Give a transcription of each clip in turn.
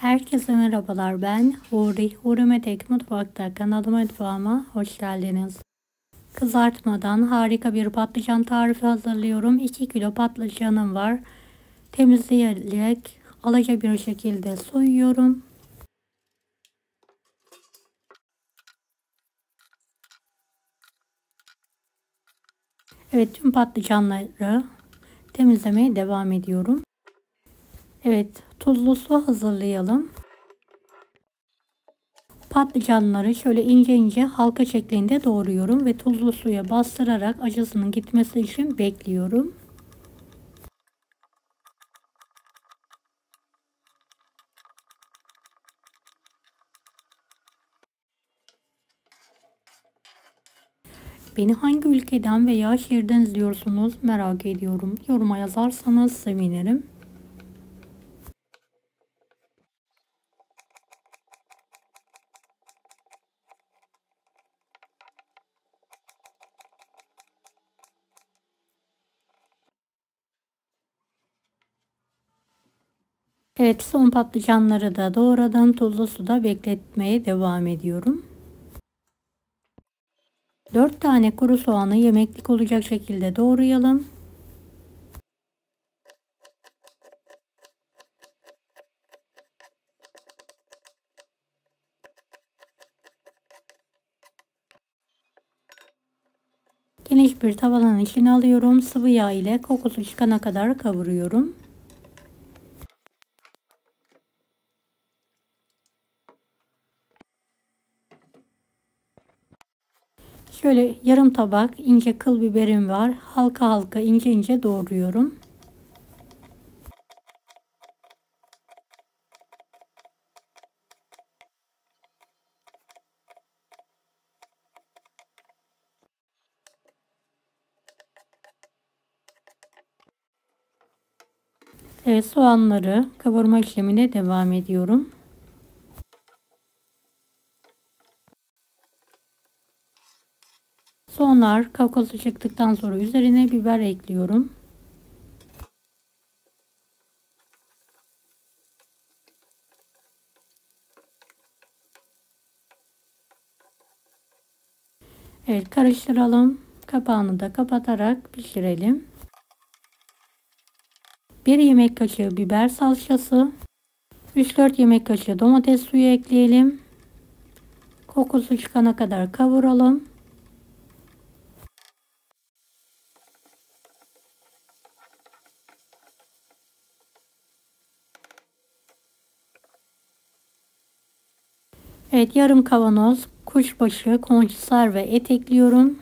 Herkese merhabalar, ben Huri. Huri Tek Mutfak'ta kanalıma, mutfağıma hoş geldiniz. Kızartmadan harika bir patlıcan tarifi hazırlıyorum. 2 kilo patlıcanım var. Temizleyerek alaca bir şekilde soyuyorum. Evet, tüm patlıcanları temizlemeye devam ediyorum. Evet, tuzlu su hazırlayalım. Patlıcanları şöyle ince ince halka şeklinde doğruyorum ve tuzlu suya bastırarak acısının gitmesi için bekliyorum. Beni hangi ülkeden veya şehirden izliyorsunuz merak ediyorum. Yoruma yazarsanız sevinirim. Evet, son patlıcanları da doğradım. Tuzlu suda bekletmeye devam ediyorum. 4 tane kuru soğanı yemeklik olacak şekilde doğrayalım. Geniş bir tavanın içine alıyorum. Sıvı yağ ile kokusu çıkana kadar kavuruyorum. Şöyle yarım tabak ince kıl biberim var. Halka halka ince ince doğruyorum. Evet, soğanları kavurma işlemine devam ediyorum. Soğanlar kokusu çıktıktan sonra üzerine biber ekliyorum. Evet, karıştıralım. Kapağını da kapatarak pişirelim. 1 yemek kaşığı biber salçası, 3-4 yemek kaşığı domates suyu ekleyelim. Kokusu çıkana kadar kavuralım. Evet, yarım kavanoz kuşbaşı, konserve et ekliyorum.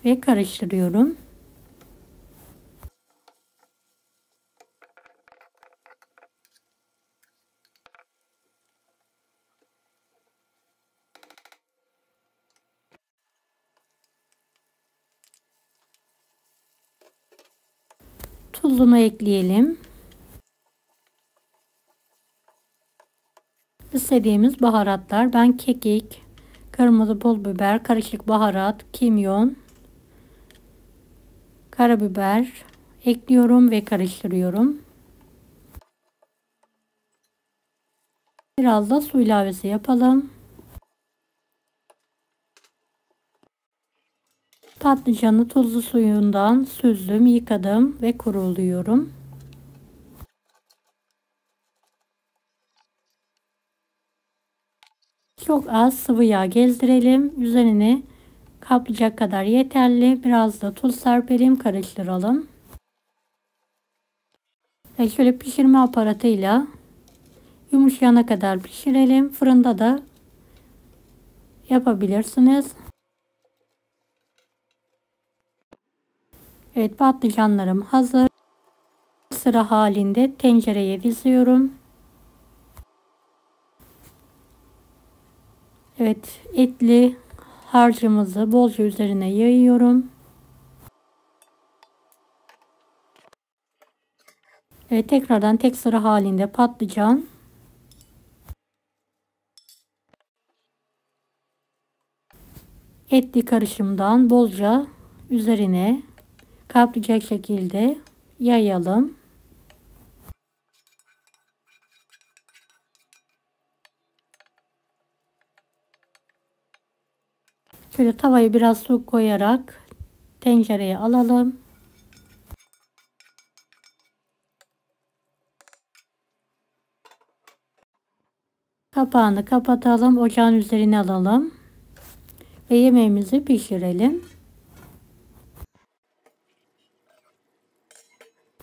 Ve karıştırıyorum. Tuzunu ekleyelim. İstediğimiz baharatlar. Ben kekik, kırmızı pul biber, karışık baharat, kimyon, karabiber ekliyorum ve karıştırıyorum. Biraz da su ilavesi yapalım. Patlıcanı tuzlu suyundan süzdüm, yıkadım ve kuruluyorum. Çok az sıvı yağ gezdirelim. Üzerine kaplayacak kadar yeterli. Biraz da tuz serpelim, karıştıralım. Ve şöyle pişirme aparatıyla yumuşayana kadar pişirelim. Fırında da yapabilirsiniz. Evet, patlıcanlarım hazır. Sıra halinde tencereye diziyorum. Evet, etli harcımızı bolca üzerine yayıyorum. Evet, tekrardan tek sıra halinde patlıcan. Etli karışımdan bolca üzerine kaplayacak şekilde yayalım. Şöyle tavayı biraz su koyarak tencereye alalım. Kapağını kapatalım. Ocağın üzerine alalım. Ve yemeğimizi pişirelim.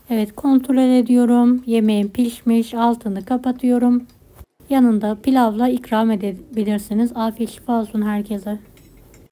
Evet, kontrol ediyorum. Yemeğim pişmiş. Altını kapatıyorum. Yanında pilavla ikram edebilirsiniz. Afiyet şifa olsun herkese.